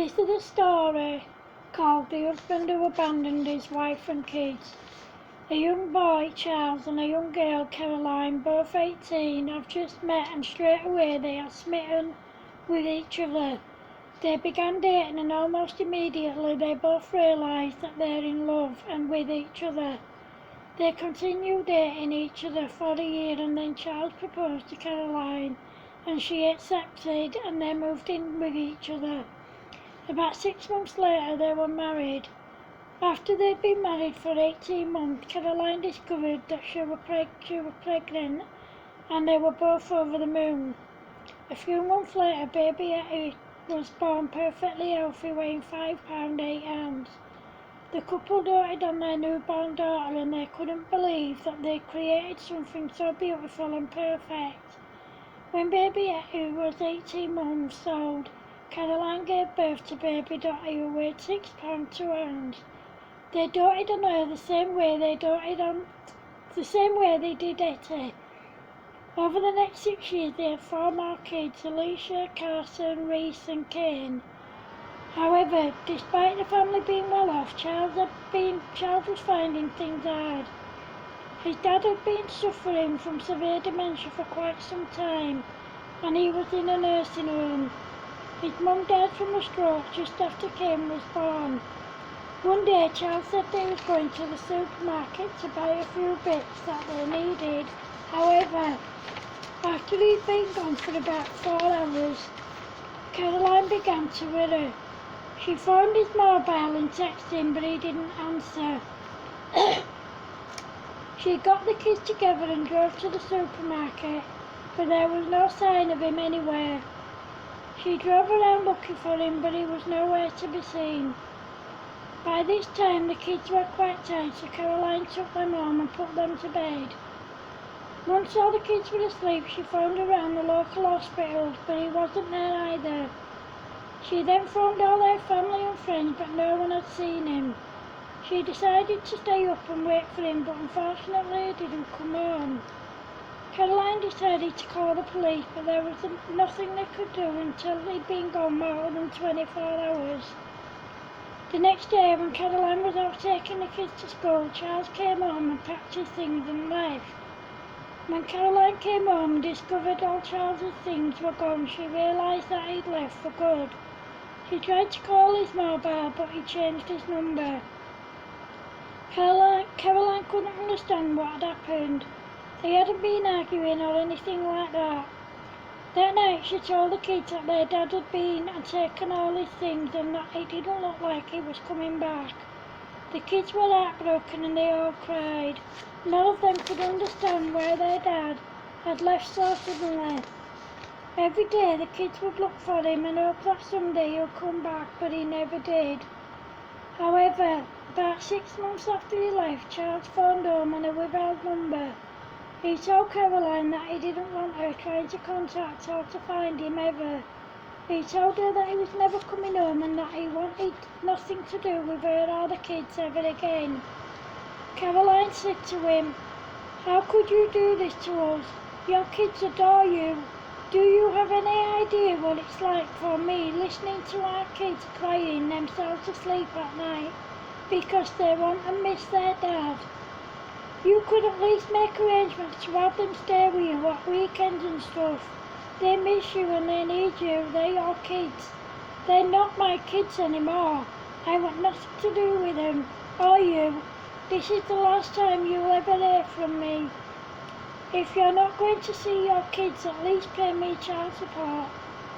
This is a story called The Husband Who Abandoned His Wife and Kids. A young boy, Charles, and a young girl, Caroline, both 18, have just met and straight away they are smitten with each other. They began dating and almost immediately they both realised that they're in love and with each other. They continued dating each other for a year and then Charles proposed to Caroline and she accepted and they moved in with each other. About 6 months later they were married. After they'd been married for 18 months, Caroline discovered that she was pregnant and they were both over the moon. A few months later, baby Etty was born perfectly healthy, weighing 5 pounds 8 ounces. The couple doted on their newborn daughter and they couldn't believe that they'd created something so beautiful and perfect. When baby Etty was 18 months old, Caroline gave birth to baby Dottie, who weighed 6 pounds 2 ounces. They doted on her the same way they did Etty. Over the next 6 years they had 4 more kids, Alicia, Carson, Reese and Kane. However, despite the family being well off, Charles was finding things hard. His dad had been suffering from severe dementia for quite some time and he was in a nursing home. His mum died from a stroke just after Kane was born. One day Charles said they was going to the supermarket to buy a few bits that they needed. However, after he'd been gone for about 4 hours, Caroline began to worry. She phoned his mobile and texted him, but he didn't answer. She got the kids together and drove to the supermarket, but there was no sign of him anywhere. She drove around looking for him, but he was nowhere to be seen. By this time the kids were quite tired, so Caroline took them home and put them to bed. Once all the kids were asleep, she phoned around the local hospitals, but he wasn't there either. She then phoned all their family and friends, but no one had seen him. She decided to stay up and wait for him, but unfortunately he didn't come home. Caroline decided to call the police, but there was nothing they could do until he'd been gone more than 24 hours. The next day, when Caroline was out taking the kids to school, Charles came home and packed his things and left. When Caroline came home and discovered all Charles's things were gone, she realised that he'd left for good. She tried to call his mobile, but he changed his number. Caroline couldn't understand what had happened. They hadn't been arguing or anything like that. That night she told the kids that their dad had been and taken all his things and that it didn't look like he was coming back. The kids were heartbroken and they all cried. None of them could understand why their dad had left so suddenly. Every day the kids would look for him and hope that someday he'll come back, but he never did. However, about 6 months after he left, Charles phoned home on a withheld number. He told Caroline that he didn't want her trying to contact or to find him ever. He told her that he was never coming home and that he wanted nothing to do with her or the kids ever again. Caroline said to him, "How could you do this to us? Your kids adore you. Do you have any idea what it's like for me listening to our kids crying themselves to sleep at night because they want and miss their dad? You could at least make arrangements to have them stay with you at weekends and stuff. They miss you and they need you. They're your kids. They're not my kids anymore. I want nothing to do with them or you. This is the last time you'll ever hear from me. If you're not going to see your kids, at least pay me child support.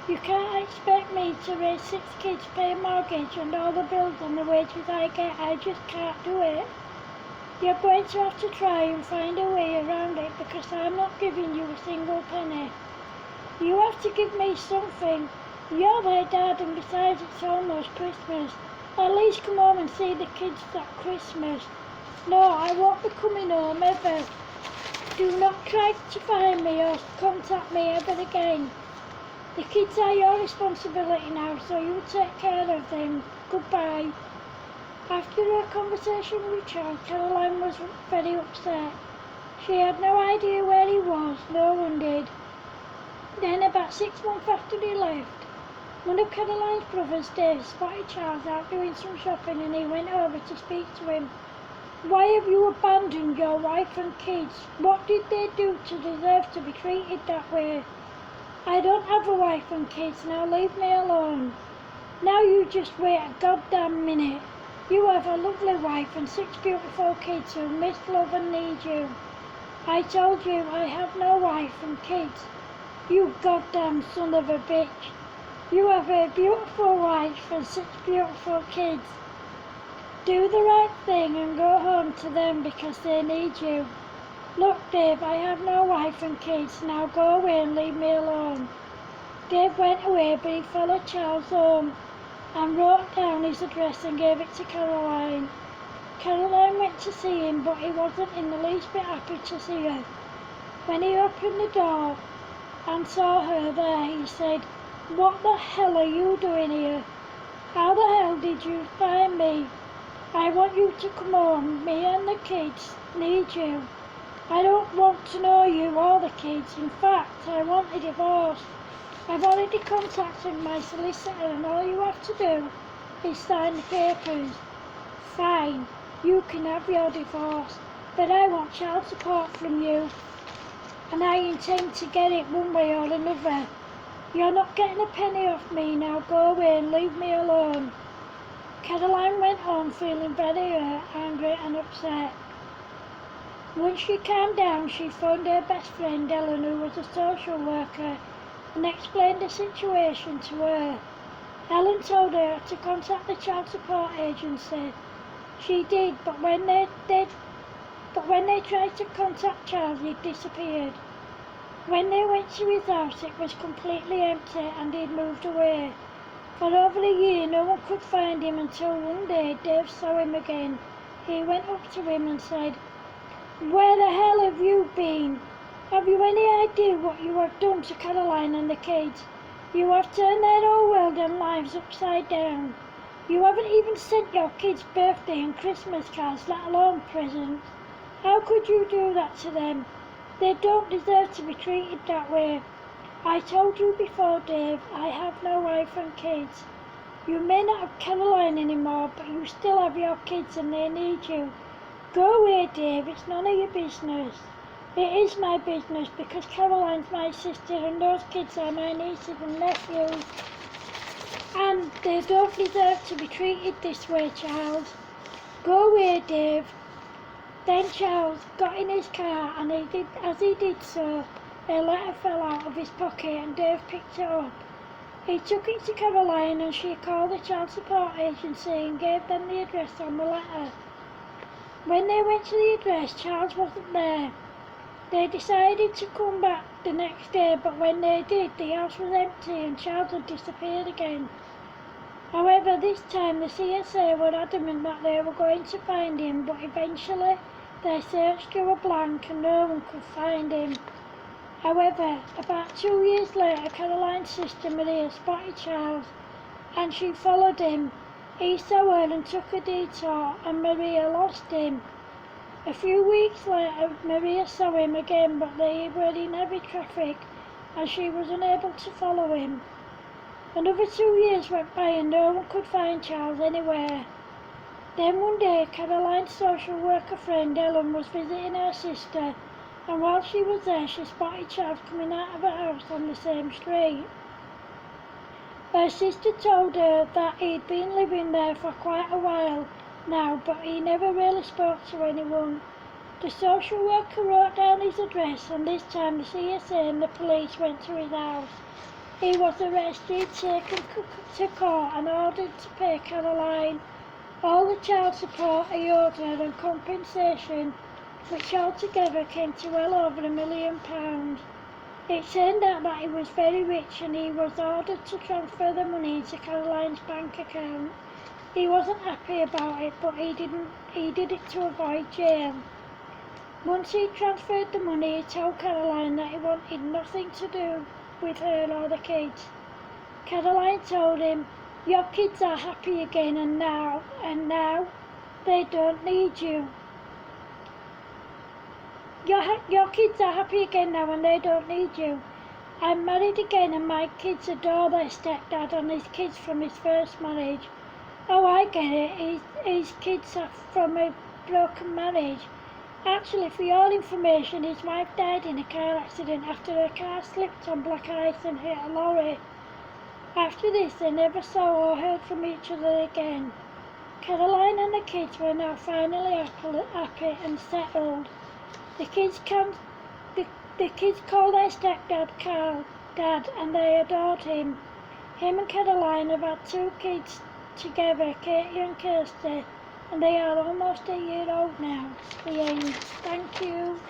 You can't expect me to raise 6 kids, pay a mortgage and all the bills and the wages I get. I just can't do it. You're going to have to try and find a way around it because I'm not giving you a single penny. You have to give me something. You're their dad and besides it's almost Christmas. At least come home and see the kids at Christmas. No, I won't be coming home ever. Do not try to find me or contact me ever again. The kids are your responsibility now, so you take care of them. Goodbye." After her conversation with Charles, Caroline was very upset. She had no idea where he was, no one did. Then about 6 months after he left, One of Caroline's brothers, Dave, spotted Charles out doing some shopping and he went over to speak to him. Why have you abandoned your wife and kids? What did they do to deserve to be treated that way? I don't have a wife and kids, now leave me alone. Now you just wait a goddamn minute. You have a lovely wife and 6 beautiful kids who miss love and need you. I told you I have no wife and kids. You goddamn son of a bitch. You have a beautiful wife and 6 beautiful kids. Do the right thing and go home to them because they need you. Look, Dave, I have no wife and kids. Now go away and leave me alone. Dave went away, but he followed Charles home and wrote down his address and gave it to Caroline. Caroline went to see him, but he wasn't in the least bit happy to see her. When he opened the door and saw her there, he said, "What the hell are you doing here? How the hell did you find me? I want you to come home. Me and the kids need you. I don't want to know you or the kids. In fact, I want a divorce. I've already contacted my solicitor and all you have to do is sign the papers. Fine, you can have your divorce, but I want child support from you, and I intend to get it one way or another. You're not getting a penny off me. Now go away and leave me alone." Caroline went home feeling very angry and upset. Once she calmed down, she phoned her best friend Ellen, who was a social worker, and explained the situation to her. Ellen told her to contact the child support agency. She did, but when they tried to contact Charles, he disappeared. When they went to his house, it was completely empty and he'd moved away. For over a year, no one could find him until one day Dave saw him again. He went up to him and said, "Where the hell have you been? Have you any idea what you have done to Caroline and the kids? You have turned their whole world and lives upside down. You haven't even sent your kids' birthday and Christmas cards, let alone presents. How could you do that to them? They don't deserve to be treated that way. I told you before, Dave, I have no wife and kids. You may not have Caroline anymore, but you still have your kids and they need you. Go away, Dave, it's none of your business." "It is my business because Caroline's my sister and those kids are my nieces and nephews. And they don't deserve to be treated this way, Charles. Go away, Dave." Then Charles got in his car and as he did so, a letter fell out of his pocket and Dave picked it up. He took it to Caroline and she called the child support agency and gave them the address on the letter. When they went to the address, Charles wasn't there. They decided to come back the next day, but when they did, the house was empty and Charles had disappeared again. However, this time the CSA were adamant that they were going to find him, but eventually their search drew a blank and no one could find him. However, about 2 years later, Caroline's sister Maria spotted Charles and she followed him. He saw her and took a detour and Maria lost him. A few weeks later, Maria saw him again, but they were in heavy traffic and she was unable to follow him. Another 2 years went by and no one could find Charles anywhere. Then one day, Caroline's social worker friend Ellen was visiting her sister, and while she was there, she spotted Charles coming out of her house on the same street. Her sister told her that he'd been living there for quite a while now, but he never really spoke to anyone. The social worker wrote down his address, and this time the CSA and the police went to his house. He was arrested, taken to court and ordered to pay Caroline all the child support he owed her and compensation, which altogether came to well over £1 million. It turned out that he was very rich and he was ordered to transfer the money into Caroline's bank account. He wasn't happy about it, but he did it to avoid jail. Once he transferred the money, he told Caroline that he wanted nothing to do with her or the kids. Caroline told him, "Your kids are happy again and now they don't need you. Your kids are happy again now and they don't need you. I'm married again and my kids adore their stepdad and his kids from his first marriage. Oh, I get it. His kids are from a broken marriage. Actually, for your information, his wife died in a car accident after her car slipped on black ice and hit a lorry. After this, they never saw or heard from each other again. Caroline and the kids were now finally happy and settled. The kids call their stepdad Carl Dad, and they adored him. Him and Caroline have had 2 kids together, Katie and Kirsty, and they are almost a year old now. The end. Thank you.